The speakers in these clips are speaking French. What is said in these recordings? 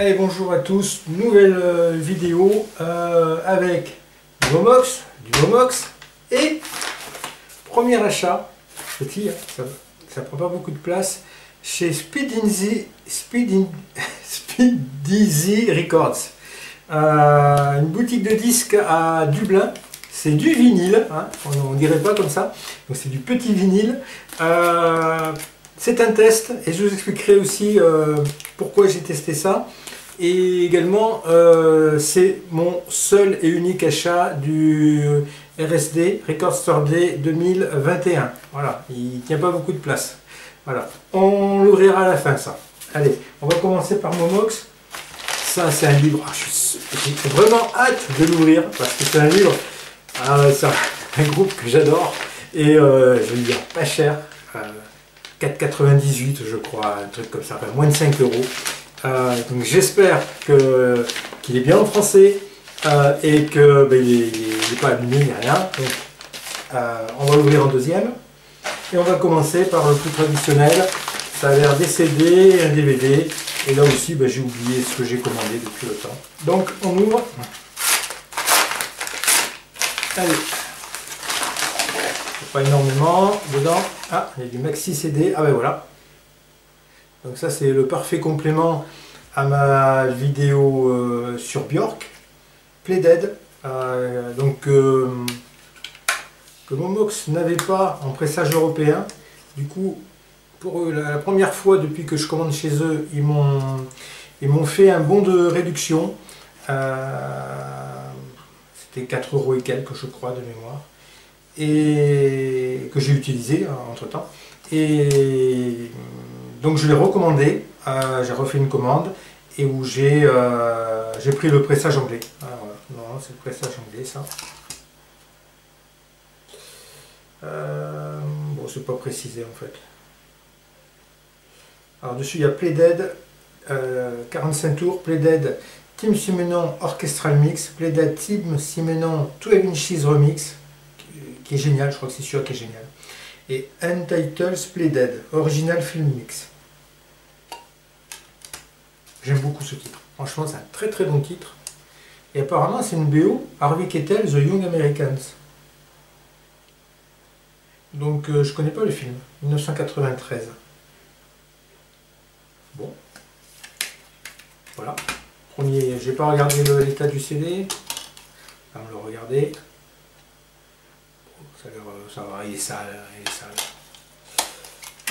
Allez, bonjour à tous, nouvelle vidéo avec du Momox et premier achat, petit, hein, ça prend pas beaucoup de place, chez Speakeasy Records, une boutique de disques à Dublin. C'est du vinyle, hein, on dirait pas comme ça, donc c'est du petit vinyle. C'est un test et je vous expliquerai aussi pourquoi j'ai testé ça. Et également, c'est mon seul et unique achat du RSD, Record Store Day 2021. Voilà, il ne tient pas beaucoup de place. Voilà, on l'ouvrira à la fin ça. Allez, on va commencer par Momox. Ça, c'est un livre, j'ai vraiment hâte de l'ouvrir parce que c'est un livre, c'est un groupe que j'adore et je vais le dire pas cher, 4,98 je crois, un truc comme ça, enfin, moins de 5 €. Donc j'espère qu'il est bien en français et que il n'est pas abîmé ni rien. Donc, on va l'ouvrir en deuxième et on va commencer par le plus traditionnel. Ça a l'air des CD et un DVD. Et là aussi j'ai oublié ce que j'ai commandé depuis le temps. Donc on ouvre. Allez. Pas énormément dedans. Ah, il y a du maxi CD. Ah ben voilà. Donc ça c'est le parfait complément à ma vidéo sur Björk, Play-Dead, que Momox n'avait pas en pressage européen. Du coup, pour la première fois depuis que je commande chez eux, ils m'ont fait un bon de réduction. C'était 4 € et quelques je crois de mémoire. Et que j'ai utilisé entre temps. Et donc je l'ai recommandé, j'ai refait une commande et où j'ai pris le pressage anglais. Voilà. Non, c'est le pressage anglais ça. Bon, c'est pas précisé en fait. Alors dessus il y a Play-Dead, 45 tours, Play-Dead Tim Simenon Orchestral Mix, Play-Dead Tim Simenon 12 Inches Remix, qui est génial, je crois que c'est celui-là qui est génial. Et Untitled Play-Dead, Original Film Mix. J'aime beaucoup ce titre. Franchement, c'est un très très bon titre. Et apparemment, c'est une BO Harvey Keitel, The Young Americans. Donc, je connais pas le film. 1993. Bon. Voilà. Premier, j'ai pas regardé l'état du CD. On va le regarder. Ça va, il est sale.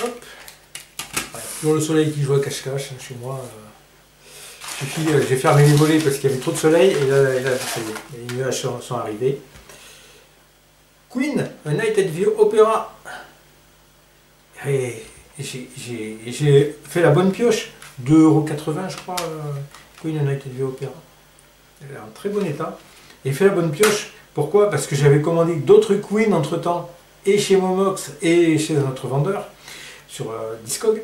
Hop. Voilà, toujours le soleil qui joue à cache-cache chez moi. J'ai fermé les volets parce qu'il y avait trop de soleil et là ça y est, les nuages sont arrivés. Queen, A Night at the Opera. Et j'ai fait la bonne pioche, 2,80 € je crois, Queen, A Night at the Opera. Elle est en très bon état. Et fait la bonne pioche, pourquoi? Parce que j'avais commandé d'autres Queen entre temps, et chez Momox et chez un autre vendeur, sur Discog.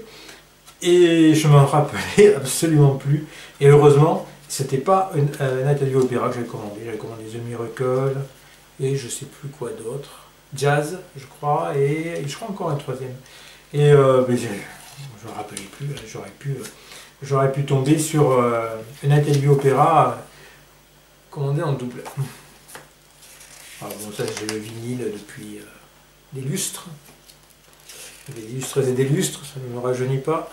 Et je m'en rappelais absolument plus. Et heureusement, c'était pas une Night at the Opera que j'avais commandé. J'avais commandé The Miracle et je sais plus quoi d'autre. Jazz, je crois, et je crois encore un troisième. Et je me rappelais plus. J'aurais pu tomber sur Night at the Opera commandé en double. Alors bon, ça j'ai le vinyle depuis des lustres. Des lustres et des lustres, ça ne me rajeunit pas.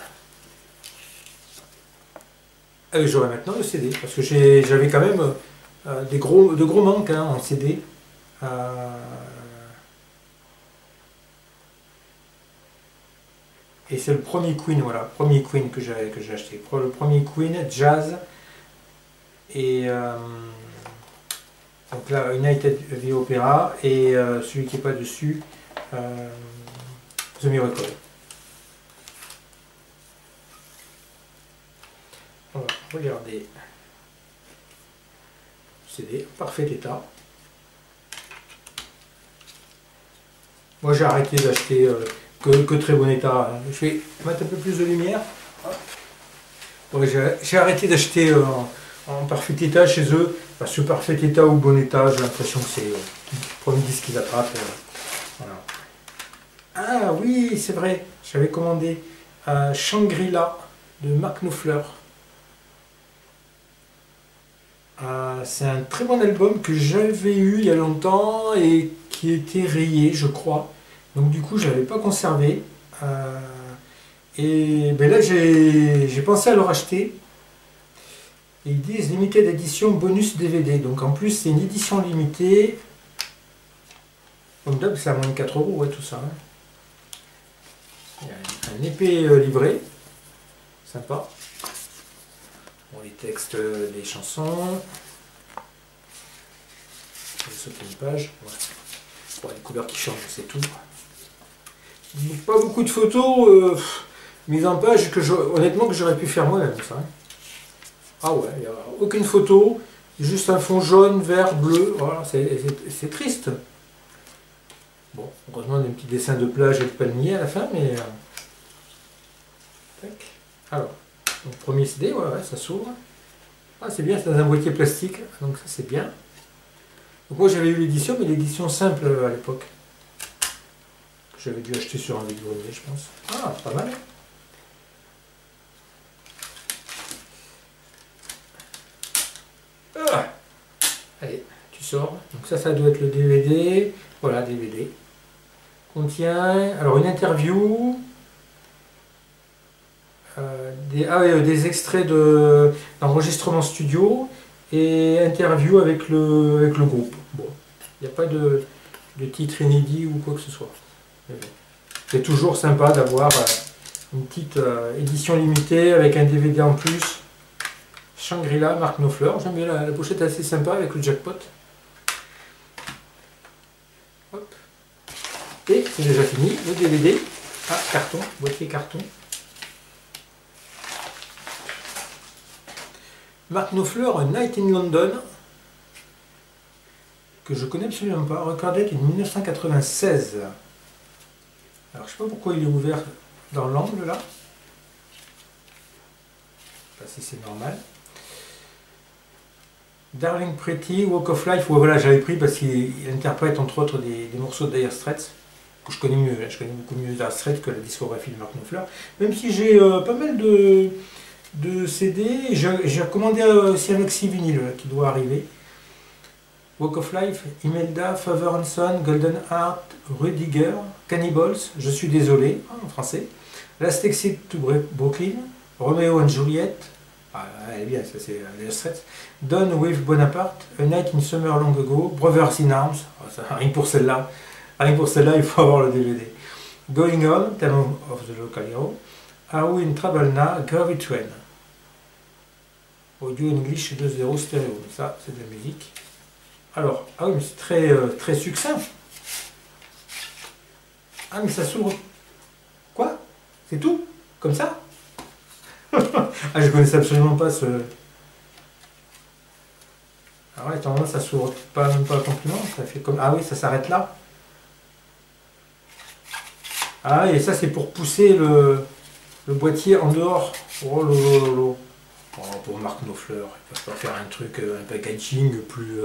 J'aurai maintenant le CD, parce que j'avais quand même de gros manques en CD. Et c'est le premier Queen, voilà, premier Queen que j'ai acheté. Le premier Queen, Jazz. Et donc là, United the Opera, et celui qui n'est pas dessus, The Miracle. On va regarder. CD, parfait état. Moi j'ai arrêté d'acheter que très bon état. Je vais mettre un peu plus de lumière. Ouais, j'ai arrêté d'acheter en parfait état chez eux, parce que parfait état ou bon état, j'ai l'impression que c'est le premier disque qu'ils attrapent. Voilà. Ah oui, c'est vrai, j'avais commandé Shangri-La de Mark Knopfler. C'est un très bon album que j'avais eu il y a longtemps et qui était rayé, je crois. Donc du coup, je l'avais pas conservé. Et ben là, j'ai pensé à le racheter. Et ils disent limited édition bonus DVD. Donc en plus, c'est une édition limitée. Donc là, c'est à moins de 4 euros, ouais, tout ça. Hein. Il y a un épais livret. Sympa. Bon, les textes des chansons. Je vais sauter une page. Ouais. Bon, les couleurs qui changent, c'est tout. Pas beaucoup de photos mises en page que honnêtement que j'aurais pu faire moi-même. Ça. Hein. Ah ouais, il n'y a aucune photo. Juste un fond jaune, vert, bleu. Voilà, c'est triste. Bon, heureusement, il y a un petit dessin de plage et de palmier à la fin, mais... Tac. Alors, donc, premier CD, ouais, ça s'ouvre. Ah, c'est bien, c'est dans un boîtier plastique, donc ça c'est bien. Donc moi j'avais eu l'édition, mais l'édition simple à l'époque. J'avais dû acheter sur un vide-grenier, je pense. Ah, pas mal. Ah, allez, tu sors. Donc ça doit être le DVD. Voilà, DVD. Contient, alors une interview, des extraits d'enregistrement studio et interview avec le groupe. Bon, il n'y a pas de titre inédit ou quoi que ce soit. C'est toujours sympa d'avoir une petite édition limitée avec un DVD en plus. Shangri-La, Marc Knopfler. J'aime bien la pochette assez sympa avec le jackpot. Hop. Et c'est déjà fini, le DVD. Ah, carton, boîtier carton. Mark Knopfler, A Night in London, que je connais absolument pas, recordé en 1996. Alors je sais pas pourquoi il est ouvert dans l'angle là. Je sais pas si c'est normal. Darling Pretty, Walk of Life, voilà, j'avais pris parce qu'il interprète entre autres des morceaux de Dire Straits, que je connais mieux, je connais beaucoup mieux Dire Straits que la discographie de Mark Knopfler, même si j'ai pas mal de CD, j'ai recommandé aussi un maxi vinyle qui doit arriver. Walk of Life, Imelda, Father and Son, Golden Heart, Rudiger, Cannibals, Je suis désolé, en français, Last Exit to Brooklyn, Romeo and Juliet, ah, elle est bien, ça c'est Dire Straits, Done with Bonaparte, A Night in Summer Long Ago, Brothers in Arms, rien que pour celle-là, il faut avoir le DVD. Going On, Theme of the Local Hero, Are We in Trouble Now, Gravity Train. Audio English 2.0 stéréo, ça c'est de la musique. Alors, ah oui, mais c'est très succinct. Ah, mais ça s'ouvre. Quoi? C'est tout? Comme ça? Ah, je connaissais absolument pas ce. Ah ouais, attends, ça s'ouvre même pas complètement, ça fait comme. Ah oui, ça s'arrête là. Ah, et ça c'est pour pousser le boîtier en dehors. Oh lolo. Oh, pour Mark Knopfler, il va pas faire un truc, un packaging plus...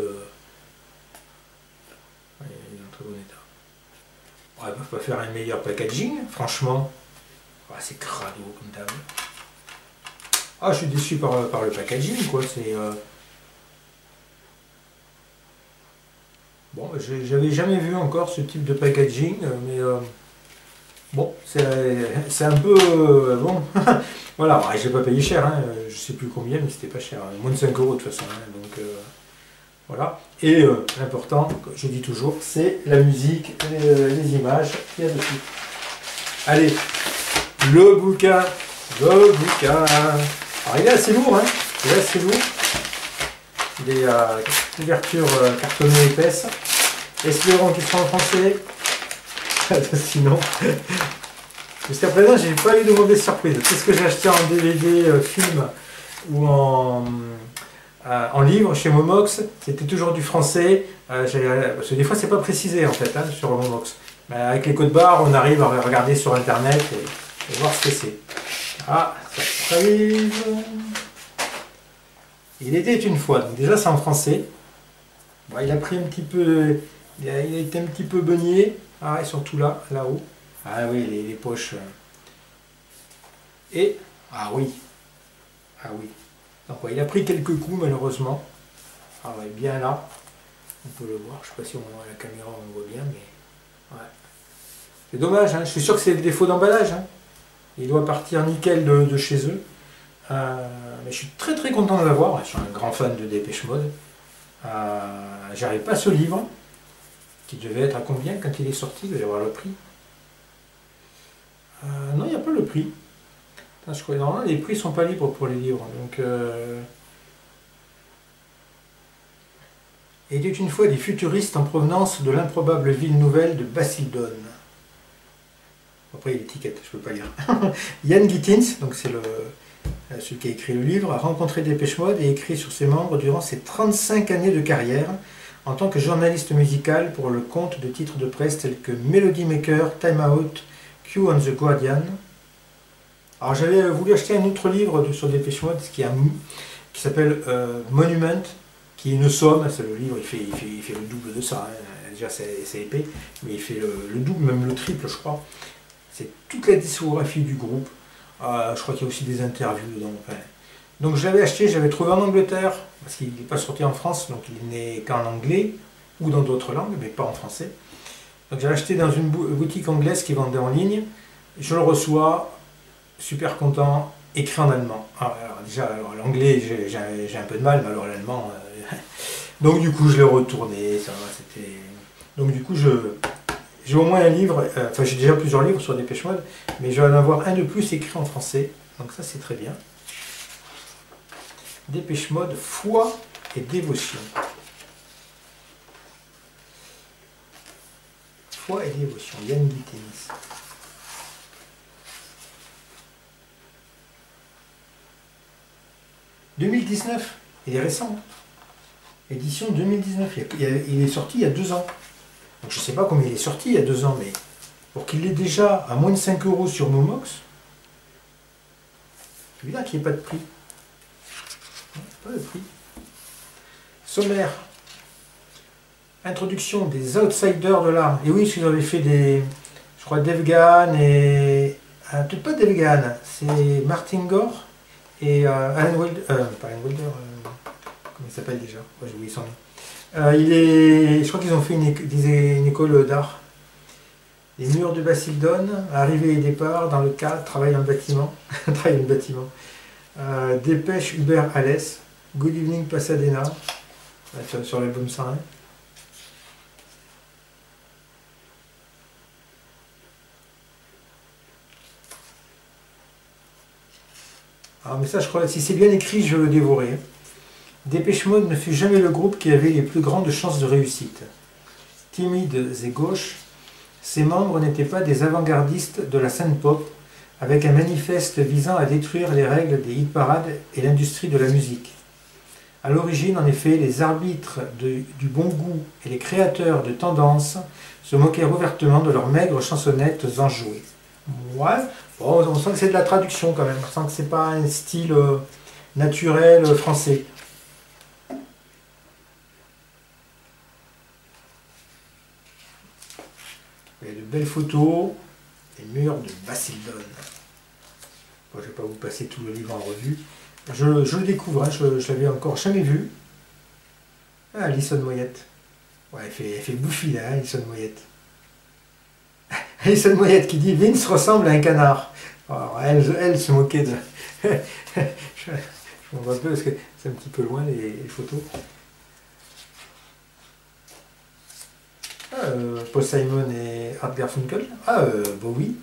Ouais, il est en très bon état. Oh, ils peuvent pas faire un meilleur packaging, franchement. Oh, c'est crado comme table. Ah, je suis déçu par le packaging, quoi. C'est... Bon, j'avais jamais vu encore ce type de packaging, mais... Bon, c'est un peu... bon... Voilà, j'ai pas payé cher, hein, je sais plus combien, mais c'était pas cher, moins de 5 euros de toute façon. Hein, donc voilà. Et l'important, je dis toujours, c'est la musique, les images qu'il y a dessus. Allez, le bouquin. Alors il est assez lourd, hein, il est assez lourd. Des couvertures cartonnées épaisses. Espérons qu'ils sont en français. Sinon... Jusqu'à présent, j'ai pas eu de mauvaise surprise. Tout ce que j'ai acheté en DVD, film ou en livre chez Momox, c'était toujours du français. Parce que des fois, c'est pas précisé en fait hein, sur Momox. Mais avec les codes barres, on arrive à regarder sur internet et voir ce que c'est. Ah, ça arrive. Il était une fois. Donc déjà, c'est en français. Bon, il a pris un petit peu. Il a été un petit peu beugné. Ah, et surtout là-haut. Ah oui, les poches. Et, ah oui. Donc ouais, il a pris quelques coups malheureusement. Ah ouais, bien là. On peut le voir. Je ne sais pas si la caméra on le voit bien, mais ouais. C'est dommage, hein. Je suis sûr que c'est le défaut d'emballage. Hein. Il doit partir nickel de chez eux. Mais je suis très très content de l'avoir. Je suis un grand fan de Dépêche Mode. J'arrive pas ce livre, qui devait être à combien quand il est sorti? Il va y avoir le prix. Non, il n'y a pas le prix. Je crois que normalement les prix sont pas libres pour les livres. Donc, il était une fois des futuristes en provenance de l'improbable ville nouvelle de Basildon. Après, il y a l'étiquette, je ne peux pas lire. Ian Gittins, donc c'est celui qui a écrit le livre, a rencontré Dépêche Mode et écrit sur ses membres durant ses 35 années de carrière en tant que journaliste musical pour le compte de titres de presse tels que Melody Maker, Time Out, Q on the Guardian. Alors j'avais voulu acheter un autre livre sur Dépêche Mode qui s'appelle Monument, qui est une somme. C'est le livre, il fait le double de ça. Hein. Déjà c'est épais, mais il fait le double, même le triple, je crois. C'est toute la discographie du groupe. Je crois qu'il y a aussi des interviews dedans. Enfin. Donc je l'avais acheté, j'avais trouvé en Angleterre, parce qu'il n'est pas sorti en France, donc il n'est qu'en anglais, ou dans d'autres langues, mais pas en français. Donc j'avais acheté dans une boutique anglaise qui vendait en ligne. Je le reçois, super content, écrit en allemand. Alors déjà, l'anglais, j'ai un peu de mal, mais alors l'allemand... Donc du coup, je l'ai retourné, ça va, c'était... Donc du coup, j'ai au moins un livre, enfin j'ai déjà plusieurs livres sur Dépêche Mode, mais je vais en avoir un de plus écrit en français, donc ça c'est très bien. Dépêche Mode, foi et dévotion. Foi et dévotion, Ian Gittins. « 2019, il est récent. Hein. Édition 2019, il est sorti il y a 2 ans. Donc je ne sais pas combien il est sorti il y a 2 ans, mais pour qu'il l'ait déjà à moins de 5 € sur Momox, c'est bizarre qu'il n'y ait pas de prix. Pas de prix. Sommaire. Introduction des outsiders de l'art. Et oui, parce qu'ils avaient fait je crois, Dave Gahan et... peut-être pas Dave Gahan, c'est Martin Gore et Alan Wilder. Pas Alan Wilder, comment il s'appelle déjà? J'ai oublié son nom. Je crois qu'ils ont fait une école d'art. Les murs de Basildon, arrivée et départ, dans le cadre, travail dans le bâtiment. Travail dans le bâtiment. Dépêche Uber Alès, Good Evening Pasadena, sur l'album 101. Alors, mais ça, je crois, si c'est bien écrit, je vais le dévorer. Dépêche Mode ne fut jamais le groupe qui avait les plus grandes chances de réussite. Timides et gauches, ses membres n'étaient pas des avant-gardistes de la scène pop, avec un manifeste visant à détruire les règles des hit-parades et l'industrie de la musique. À l'origine, en effet, les arbitres du bon goût et les créateurs de tendances se moquèrent ouvertement de leurs maigres chansonnettes enjouées. Ouais, bon, on sent que c'est de la traduction quand même, on sent que c'est pas un style naturel français. Il y a de belles photos, les murs de Basildon. Bon, je ne vais pas vous passer tout le livre en revue. Je le découvre, hein, je l'avais encore jamais vu. Ah, Alison Moyette. Ouais, elle fait bouffi là, Alison Moyette. Alison Moyette qui dit Vince ressemble à un canard. Alors, elle se moquait de. je m'en vois un peu parce que c'est un petit peu loin les photos. Paul Simon et Art Garfunkel. Bowie.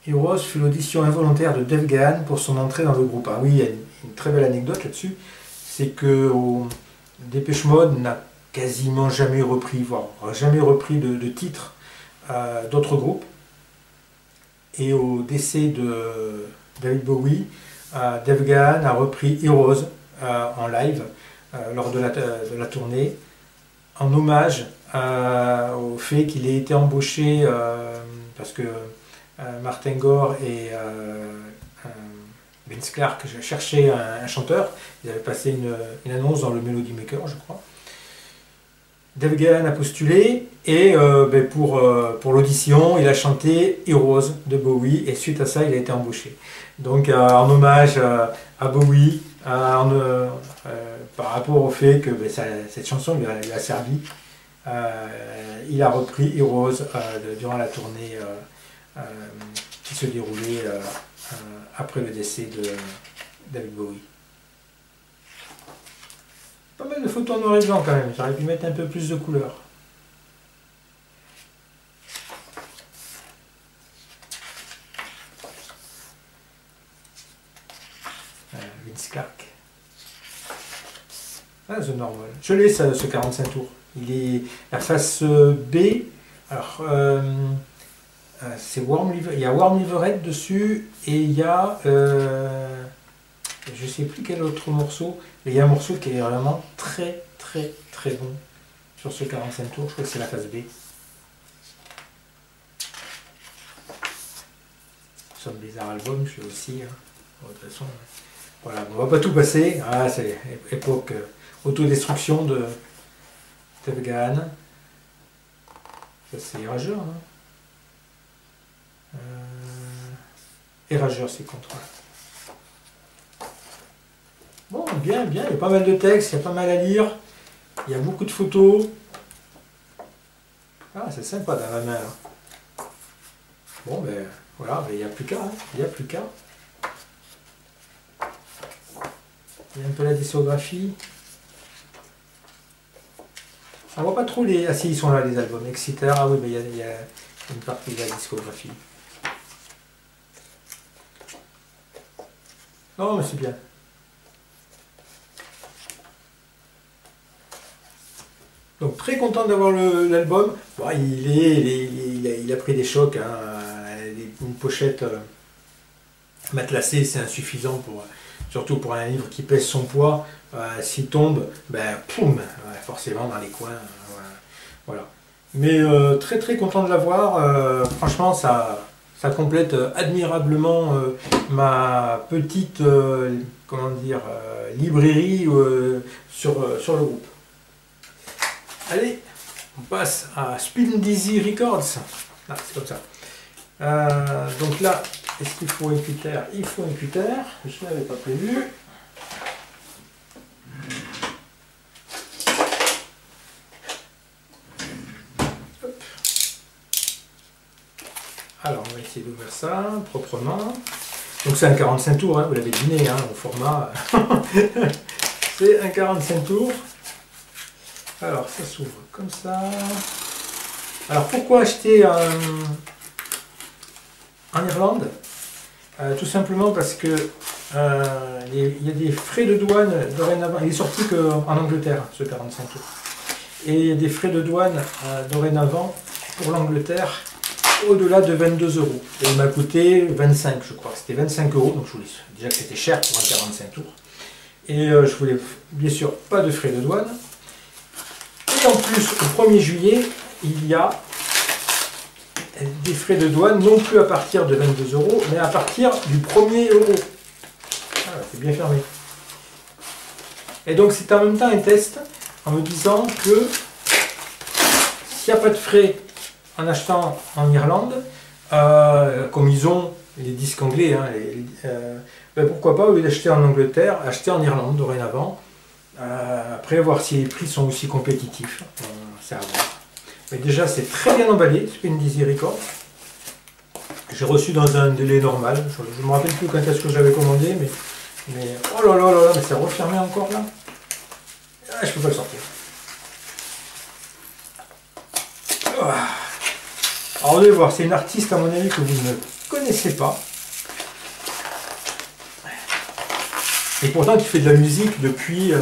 Heroes fut l'audition involontaire de Dave Gahan pour son entrée dans le groupe. Ah oui, il y a une très belle anecdote là-dessus. C'est que Dépêche Mode n'a quasiment jamais repris, voire jamais repris de titres d'autres groupes. Et au décès de David Bowie, Dave Gahan a repris Heroes en live lors de la tournée, en hommage au fait qu'il ait été embauché parce que Martin Gore et Vince Clarke cherchaient un chanteur. Ils avaient passé une annonce dans le Melody Maker, je crois. Dave Gahan a postulé et pour l'audition, il a chanté Heroes de Bowie et suite à ça, il a été embauché. Donc en hommage à Bowie, par rapport au fait que cette chanson lui a servi, il a repris Heroes durant la tournée qui se déroulait après le décès de David Bowie. Pas mal de photos en noir et blanc quand même, j'aurais pu mettre un peu plus de couleurs. Vince Clarke. Ah, The Normal. Je l'ai ça, ce 45 tours. Il est la face B. Alors, c'est Warm Liver. Il y a Warm Liverhead dessus et il y a je sais plus quel autre morceau, mais il y a un morceau qui est vraiment très très très bon sur ce 45 tours. Je crois que c'est la face B. C'est un bizarre album, je fais aussi. Hein. Bon, de toute façon, voilà, on va pas tout passer. Ah, c'est époque autodestruction de Dave Gahan. Ça c'est Rageur, hein. Et Rageur c'est contre. Bon, bien, bien, il y a pas mal de textes, il y a pas mal à lire, il y a beaucoup de photos. Ah, c'est sympa dans la main là. Bon, ben voilà, il n'y a plus qu'à, hein. Il n'y a plus qu'à. Il y a un peu la discographie. On voit pas trop les... Ah si, ils sont là les albums, etc. Ah oui, mais il y a une partie de la discographie. Non, mais c'est bien. Donc très content d'avoir l'album. Bon, il a pris des chocs, hein. Une pochette matelassée, c'est insuffisant pour, surtout pour un livre qui pèse son poids. S'il tombe, ben poum, forcément dans les coins. Voilà. Mais très très content de l'avoir. Franchement, ça complète admirablement ma petite comment dire, librairie sur le groupe. Allez, on passe à Spin Dizzy Records. Ah, c'est comme ça. Donc là, est-ce qu'il faut un cutter? Il faut un cutter. Je ne l'avais pas prévu. Hop. Alors, on va essayer d'ouvrir ça proprement. Donc c'est un 45 tours, hein, vous l'avez deviné, hein, au format. C'est un 45 tours. Alors, ça s'ouvre comme ça. Alors, pourquoi acheter en Irlande? Tout simplement parce que il y a des frais de douane dorénavant. Il est sorti qu'en Angleterre, ce 45 tours. Et il y a des frais de douane dorénavant pour l'Angleterre au-delà de 22 €. Et il m'a coûté 25, je crois. C'était 25 €. Donc, je voulais déjà que c'était cher pour un 45 tours. Et je voulais bien sûr pas de frais de douane. Et en plus, au 1er juillet, il y a des frais de douane, non plus à partir de 22 €, mais à partir du 1er euro. Voilà, c'est bien fermé. Et donc c'est en même temps un test, en me disant que s'il n'y a pas de frais en achetant en Irlande, comme ils ont les disques anglais, hein, ben pourquoi pas, au lieu d'acheter en Angleterre, acheter en Irlande dorénavant. Après, voir si les prix sont aussi compétitifs, c'est à voir. Mais déjà, c'est très bien emballé, Spin Dizzy Records. J'ai reçu dans un délai normal. Je ne me rappelle plus quand est-ce que j'avais commandé, mais oh là là là là, mais c'est refermé encore là. Ah, je peux pas le sortir. Alors, vous allez voir, c'est une artiste, à mon avis, que vous ne connaissez pas. Et pourtant, qui fait de la musique depuis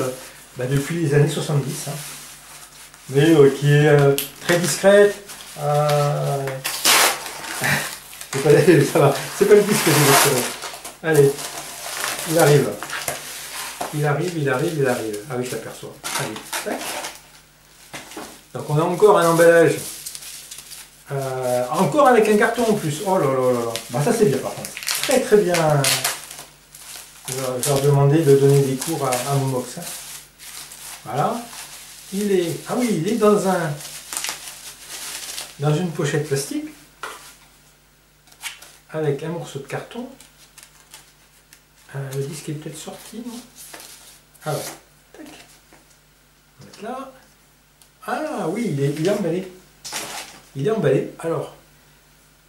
les années 70. Hein. Mais qui est très discrète. Ça va, c'est pas le disque que j'ai retiré. Allez, il arrive. Il arrive. Ah oui, je l'aperçois. Allez, tac. Donc on a encore un emballage. Encore avec un carton en plus. Oh là là là là. Bah, ça c'est bien par contre. Très très bien. Je vais leur demander de donner des cours à Momox. Hein. Voilà. il est... Ah oui, il est dans une pochette plastique avec un morceau de carton. Le disque est peut-être sorti, non? Alors, tac. On va mettre là. Ah oui, il est emballé. Il est emballé. Alors,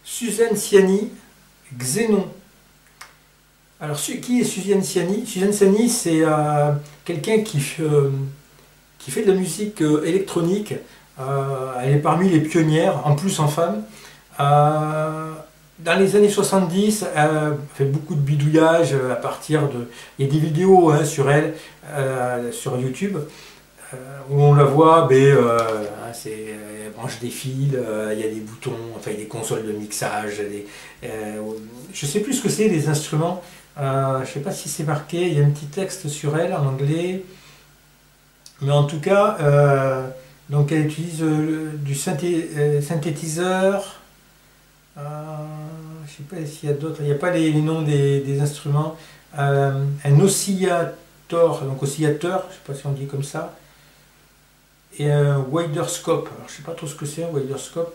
Suzanne Ciani, Xénon. Alors, qui est Suzanne Ciani? Suzanne Ciani, c'est quelqu'un qui fait de la musique électronique. Elle est parmi les pionnières, en plus en femme. Dans les années 70, elle fait beaucoup de bidouillage à partir de... Il y a des vidéos sur elle, sur YouTube, où on la voit, elle branche des fils, il y a des boutons, enfin il y a des consoles de mixage, je ne sais plus ce que c'est, les instruments, je ne sais pas si c'est marqué, il y a un petit texte sur elle en anglais, mais en tout cas, donc elle utilise du synthétiseur. Je ne sais pas s'il y a d'autres, il n'y a pas les noms des instruments. Un oscillateur, donc oscillateur, je ne sais pas si on dit comme ça, et un wider scope. Alors, je ne sais pas trop ce que c'est un wider scope,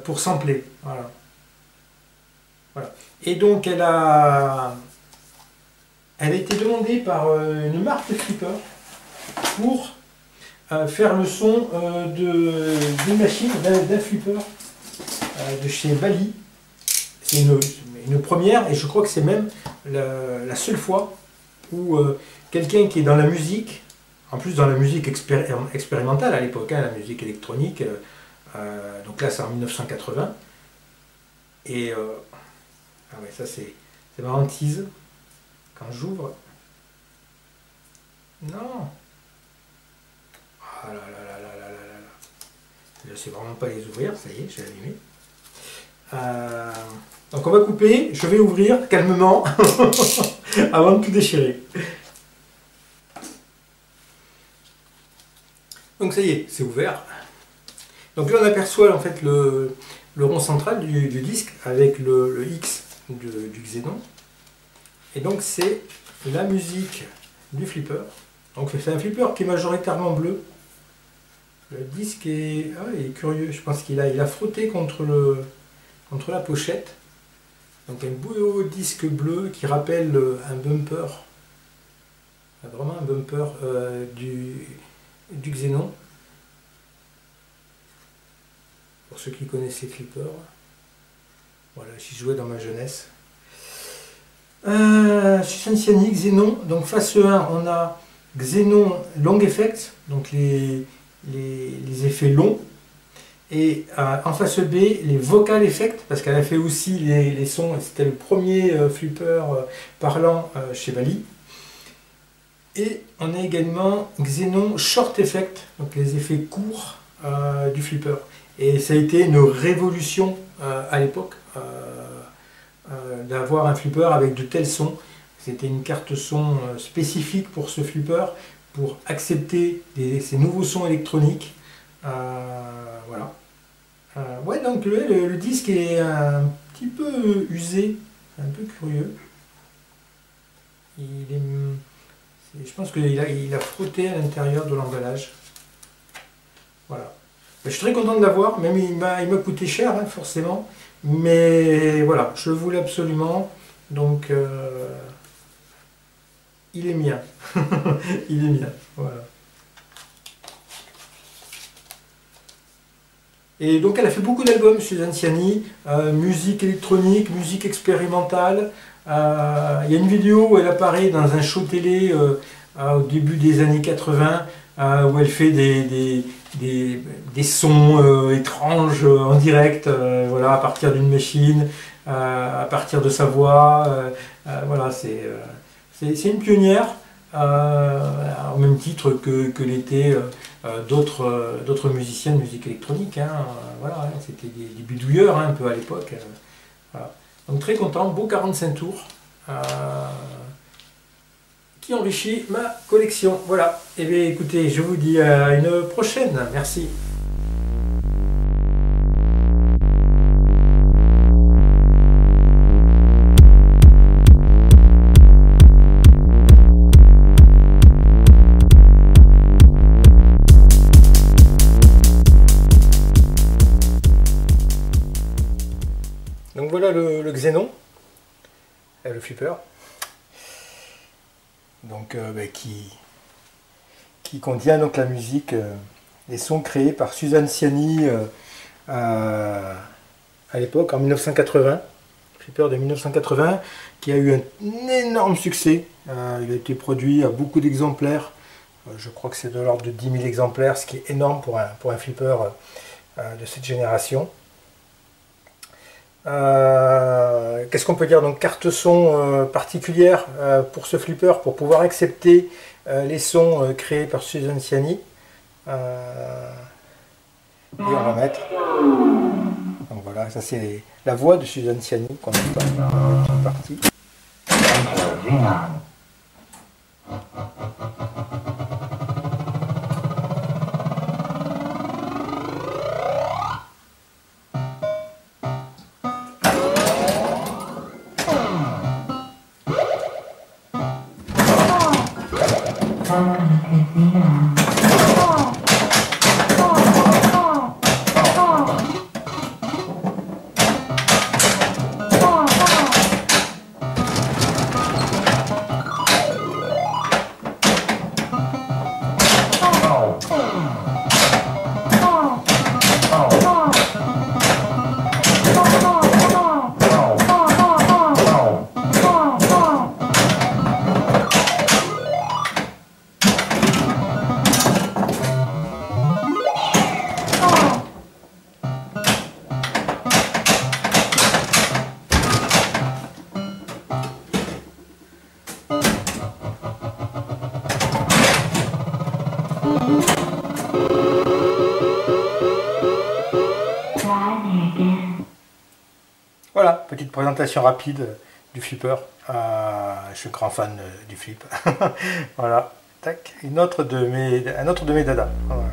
pour sampler. Voilà. Voilà. Et donc elle a été demandée par une marque de flipper pour faire le son d'une machine, d'un flipper de chez Bally. C'est une première, et je crois que c'est même la seule fois où quelqu'un qui est dans la musique, en plus dans la musique expérimentale à l'époque, la musique électronique, donc là c'est en 1980, et ah ouais, ça c'est ma hantise quand j'ouvre. Non. Ah là là là là là là là. Je ne sais vraiment pas les ouvrir, ça y est, j'ai allumé. Donc on va couper, je vais ouvrir calmement avant de tout déchirer. Donc ça y est, c'est ouvert. Donc là on aperçoit en fait le rond central du disque avec le X du Xénon. Et donc c'est la musique du flipper. Donc c'est un flipper qui est majoritairement bleu. Le disque est, il est curieux, je pense qu'il a frotté contre la pochette. Donc un beau disque bleu qui rappelle un bumper, vraiment un bumper du Xénon. Pour ceux qui connaissent les flippers, voilà, j'y jouais dans ma jeunesse. Suzanne Ciani, Xénon, donc face 1 on a Xénon Long Effect, donc les effets longs. Et en face B, les vocal effects, parce qu'elle a fait aussi les sons, c'était le premier flipper parlant chez Bally. Et on a également Xénon Short Effect, donc les effets courts du flipper. Et ça a été une révolution à l'époque d'avoir un flipper avec de tels sons. C'était une carte son spécifique pour ce flipper, pour accepter ces nouveaux sons électroniques. Voilà. Ouais, donc le disque est un petit peu usé, un peu curieux. Je pense qu'il a frotté à l'intérieur de l'emballage. Voilà. Je suis très content de l'avoir, même il m'a coûté cher, hein, forcément. Mais voilà, je le voulais absolument. Donc, il est mien. Il est mien. Voilà. Et donc elle a fait beaucoup d'albums, Suzanne Ciani, musique électronique, musique expérimentale. Il y a une vidéo où elle apparaît dans un show télé au début des années 80, où elle fait des sons étranges en direct, voilà, à partir d'une machine, à partir de sa voix. Voilà, c'est une pionnière, au même titre que l'étaient d'autres musiciens de musique électronique. Hein, voilà, c'était des bidouilleurs, hein, un peu à l'époque. Voilà. Donc très content, beau 45 tours qui enrichit ma collection. Voilà, et bien écoutez, je vous dis à une prochaine. Merci. Xenon, le flipper, donc qui contient donc la musique, les sons créés par Suzanne Ciani à l'époque, en 1980, flipper de 1980, qui a eu un énorme succès. Il a été produit à beaucoup d'exemplaires, je crois que c'est de l'ordre de 10 000 exemplaires, ce qui est énorme pour un flipper de cette génération. Qu'est-ce qu'on peut dire? Donc carte son particulière pour ce flipper, pour pouvoir accepter les sons créés par Suzanne Ciani. Et on va mettre, donc voilà, ça c'est la voix de Suzanne Ciani qu'on entend dans la petite partie. Voilà, petite présentation rapide du flipper. Je suis grand fan du flip. Voilà, tac, un autre de mes dadas. Voilà.